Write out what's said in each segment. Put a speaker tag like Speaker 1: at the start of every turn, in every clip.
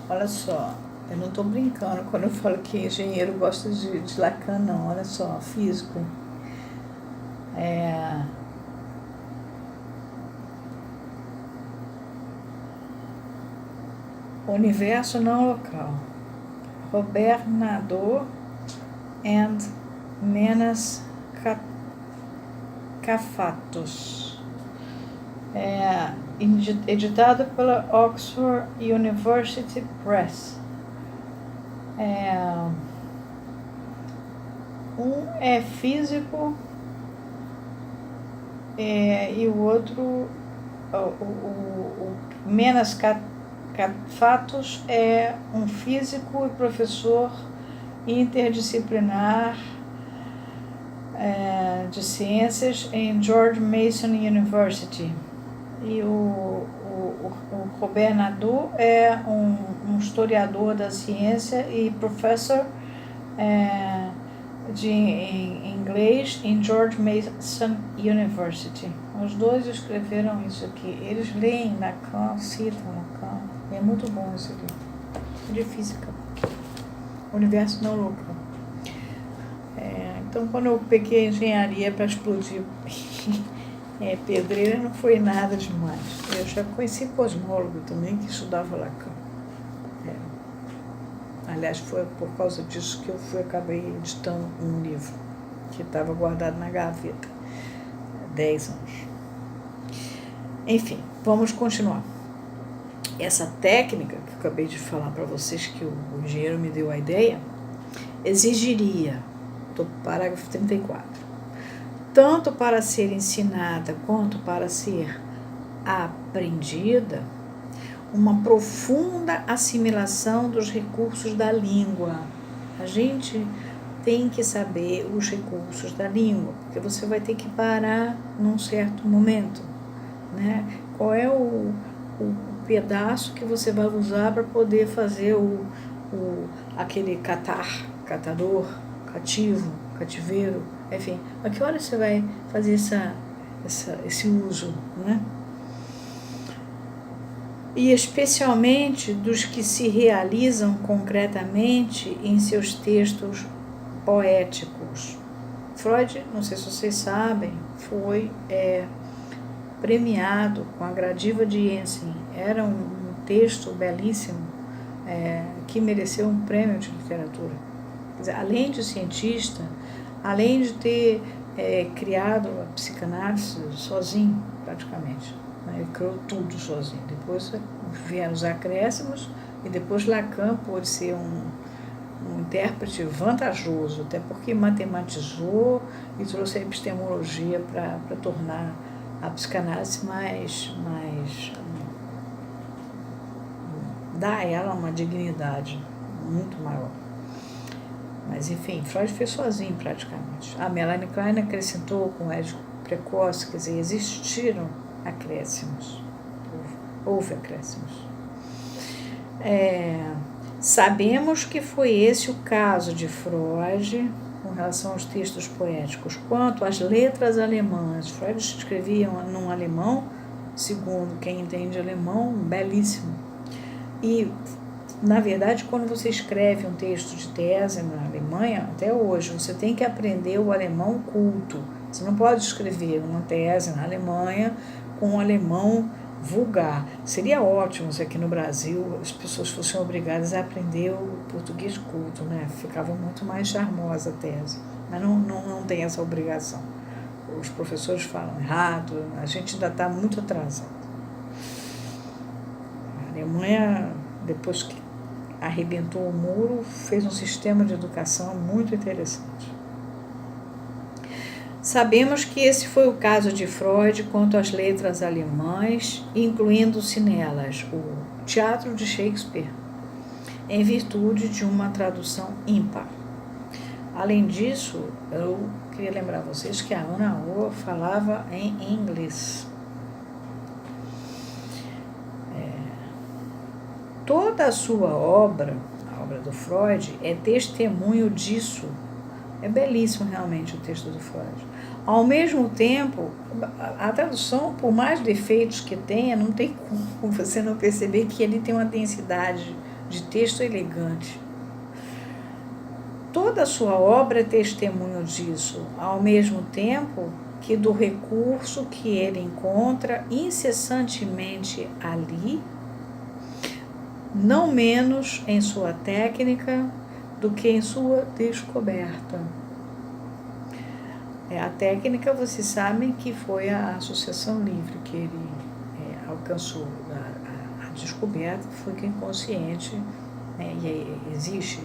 Speaker 1: Olha só, eu não estou brincando quando eu falo que engenheiro gosta de Lacan, não. Olha só, físico. Universo não local. Robert Nadeau and Menas Cafatos. Editado pela Oxford University Press. Um é físico e o outro, o Menas Cafatos, é um físico e professor interdisciplinar de ciências em George Mason University. E o Robert Nadeau é um historiador da ciência e professor em inglês em George Mason University. Os dois escreveram isso aqui. Eles leem Lacan, citam Lacan. É muito bom esse livro. De física. Universo não local. Então, quando eu peguei a engenharia para explodir pedreira, não foi nada demais. Eu já conheci cosmólogo também, que estudava Lacan. Aliás, foi por causa disso que eu acabei editando um livro, que estava guardado na gaveta há 10 anos. Enfim, vamos continuar. Essa técnica que eu acabei de falar para vocês, que o engenheiro me deu a ideia, exigiria, do parágrafo 34, tanto para ser ensinada quanto para ser aprendida, uma profunda assimilação dos recursos da língua. A gente tem que saber os recursos da língua, porque você vai ter que parar num certo momento, né? Qual é o pedaço que você vai usar para poder fazer aquele catador, cativo, cativeiro, enfim. A que hora você vai fazer esse uso, né? E especialmente dos que se realizam concretamente em seus textos poéticos. Freud, não sei se vocês sabem, foi premiado com a Gradiva de Jensen. Era um texto belíssimo que mereceu um prêmio de literatura. Quer dizer, além de cientista, além de ter criado a psicanálise sozinho, praticamente. Ele criou tudo sozinho. Depois vieram os acréscimos e depois Lacan pôde ser um intérprete vantajoso, até porque matematizou e trouxe a epistemologia para tornar a psicanálise mais dar a ela uma dignidade muito maior. Mas enfim, Freud fez sozinho praticamente. A Melanie Klein acrescentou com o Édipo Precoce, quer dizer, existiram acréscimos, houve acréscimos. Sabemos que foi esse o caso de Freud com relação aos textos poéticos. Quanto às letras alemãs, Freud escrevia num alemão, segundo quem entende alemão, belíssimo. E, na verdade, quando você escreve um texto de tese na Alemanha, até hoje, você tem que aprender o alemão culto. Você não pode escrever uma tese na Alemanha com um alemão vulgar. Seria ótimo se aqui no Brasil as pessoas fossem obrigadas a aprender o português culto, né? Ficava muito mais charmosa a tese. Mas não tem essa obrigação. Os professores falam errado, a gente ainda está muito atrasado. A Alemanha, depois que arrebentou o muro, fez um sistema de educação muito interessante. Sabemos que esse foi o caso de Freud quanto às letras alemãs, incluindo-se nelas o teatro de Shakespeare, em virtude de uma tradução ímpar. Além disso, eu queria lembrar vocês que a Ana Moore falava em inglês. Toda a sua obra, a obra do Freud, é testemunho disso. É belíssimo realmente o texto do Freud. Ao mesmo tempo, a tradução, por mais defeitos que tenha, não tem como você não perceber que ele tem uma densidade de texto elegante. Toda a sua obra é testemunho disso, ao mesmo tempo que do recurso que ele encontra incessantemente ali, não menos em sua técnica do que em sua descoberta. A técnica, vocês sabem que foi a associação livre que ele alcançou. A descoberta foi que o inconsciente, e existe,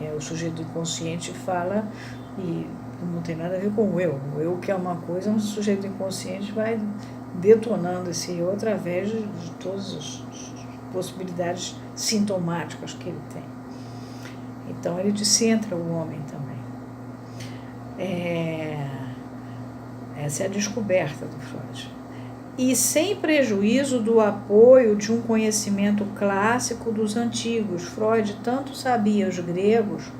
Speaker 1: e o sujeito inconsciente fala, e não tem nada a ver com o eu que é uma coisa, mas o sujeito inconsciente vai detonando esse eu através de todas as possibilidades sintomáticas que ele tem. Então ele descentra o homem também. Essa é a descoberta do Freud. E sem prejuízo do apoio de um conhecimento clássico dos antigos. Freud tanto sabia os gregos,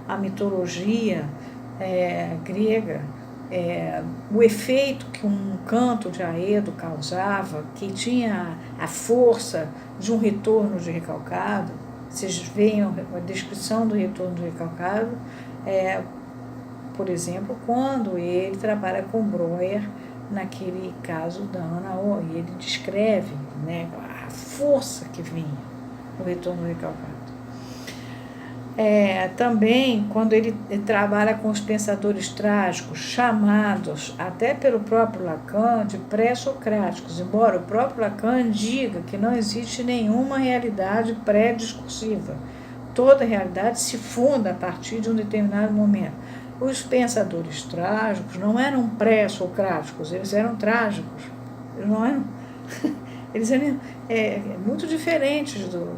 Speaker 1: a mitologia grega, o efeito que um canto de Aedo causava, que tinha a força de um retorno de recalcado. Vocês veem a descrição do retorno do recalcado, por exemplo, quando ele trabalha com Breuer, naquele caso da Ana O, e ele descreve, a força que vinha no retorno do recalcado. Também, quando ele trabalha com os pensadores trágicos, chamados até pelo próprio Lacan de pré-socráticos, embora o próprio Lacan diga que não existe nenhuma realidade pré-discursiva. Toda realidade se funda a partir de um determinado momento. Os pensadores trágicos não eram pré-socráticos, eles eram trágicos. Eles não eram. Eles eram muito diferentes do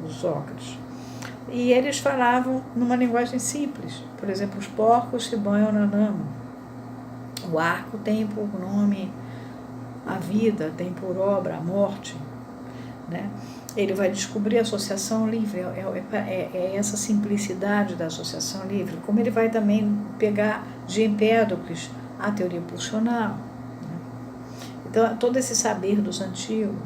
Speaker 1: Sócrates. E eles falavam numa linguagem simples. Por exemplo, os porcos se banham na lama. O arco tem por nome a vida, tem por obra a morte. Ele vai descobrir a associação livre, é essa simplicidade da associação livre, como ele vai também pegar de Empédocles a teoria pulsional. Então, todo esse saber dos antigos.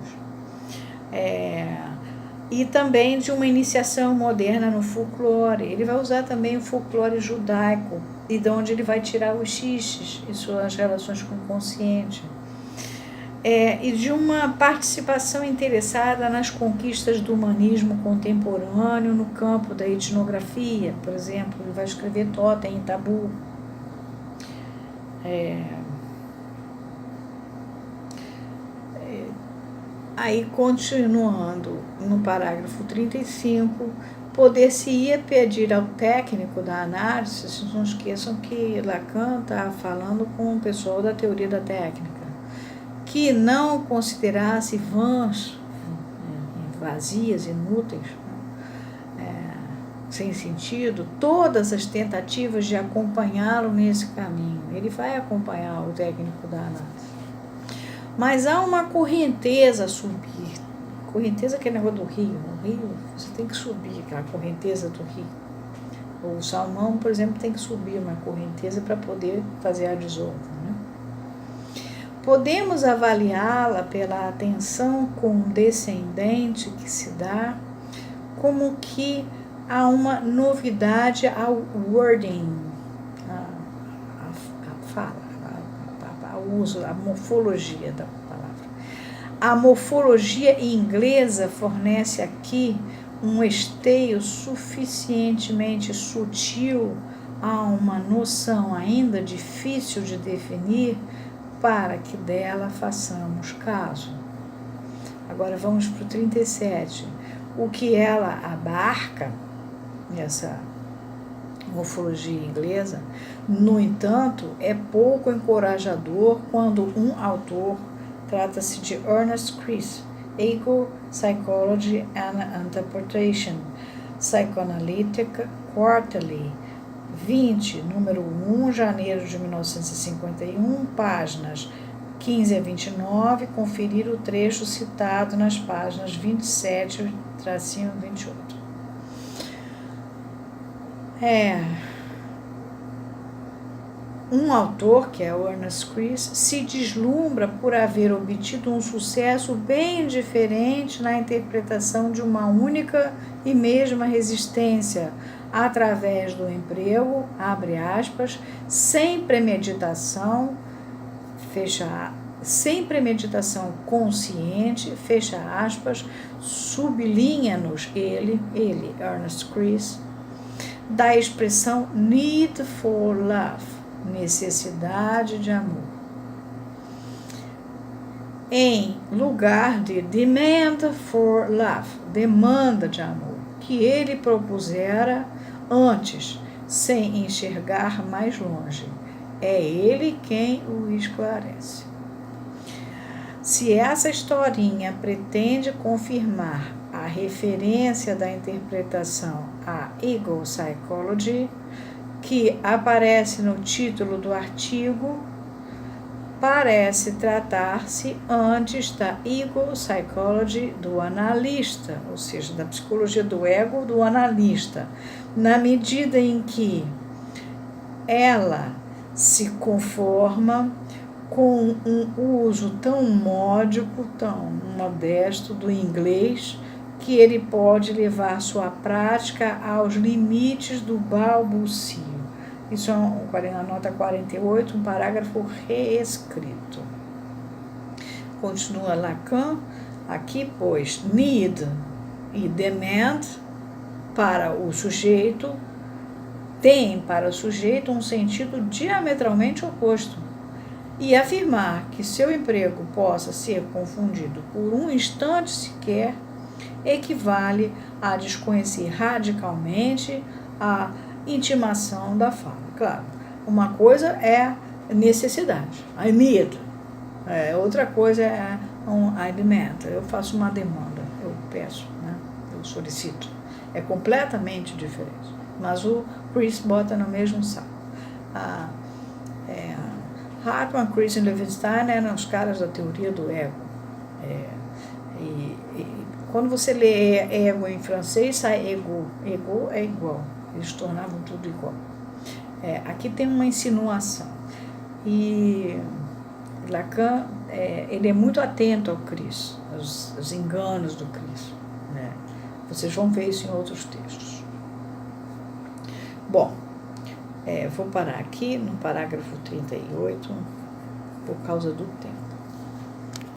Speaker 1: E também de uma iniciação moderna no folclore. Ele vai usar também o folclore judaico, e de onde ele vai tirar os xixes e suas relações com o consciente. E de uma participação interessada nas conquistas do humanismo contemporâneo no campo da etnografia. Por exemplo, ele vai escrever Totem e Tabu. Aí, continuando no parágrafo 35, poder-se-ia pedir ao técnico da análise, vocês não esqueçam que Lacan está falando com o pessoal da teoria da técnica, que não considerasse vãs, vazias, inúteis, sem sentido, todas as tentativas de acompanhá-lo nesse caminho. Ele vai acompanhar o técnico da análise. Mas há uma correnteza a subir. Correnteza que é negócio do rio. No rio, você tem que subir aquela correnteza do rio. O salmão, por exemplo, tem que subir uma correnteza para poder fazer a desova. Podemos avaliá-la pela atenção condescendente que se dá, como que há uma novidade ao wording, a fala, o uso, a morfologia da palavra. A morfologia inglesa fornece aqui um esteio suficientemente sutil a uma noção ainda difícil de definir para que dela façamos caso. Agora vamos para o 37. O que ela abarca, essa morfologia inglesa, no entanto, é pouco encorajador quando um autor, trata-se de Ernest Chris, Ego, Psychology and Interpretation, Psychoanalytic Quarterly, 20, número 1, janeiro de 1951, páginas 15 a 29, conferir o trecho citado nas páginas 27 a 28. Um autor, que é o Ernest Chris, se deslumbra por haver obtido um sucesso bem diferente na interpretação de uma única e mesma resistência através do emprego, abre aspas, sem premeditação, sem premeditação consciente, fecha aspas, sublinha-nos ele, Ernest Chris, da expressão need for love, necessidade de amor, em lugar de demand for love, demanda de amor, que ele propusera antes, sem enxergar mais longe. É ele quem o esclarece. Se essa historinha pretende confirmar a referência da interpretação à Ego Psychology, que aparece no título do artigo, parece tratar-se antes da Ego Psychology do analista, ou seja, da psicologia do ego do analista, na medida em que ela se conforma com um uso tão módico, tão modesto do inglês, que ele pode levar sua prática aos limites do balbucio. Isso é na nota 48, um parágrafo reescrito. Continua Lacan, aqui, pois, need e demand para o sujeito têm para o sujeito um sentido diametralmente oposto. E afirmar que seu emprego possa ser confundido por um instante sequer equivale a desconhecer radicalmente a intimação da fala. Claro, uma coisa é necessidade, I need. Outra coisa é I demand, eu faço uma demanda, eu peço, né? Eu solicito. É completamente diferente. Mas o Chris bota no mesmo saco. Hartman, Chris e Levinstein eram os caras da teoria do ego. Quando você lê ego em francês, sai ego. Ego é igual. Eles tornavam tudo igual. Aqui tem uma insinuação. E Lacan, ele é muito atento ao Chris, aos enganos do Chris. Né? Vocês vão ver isso em outros textos. Bom, vou parar aqui no parágrafo 38, por causa do tempo.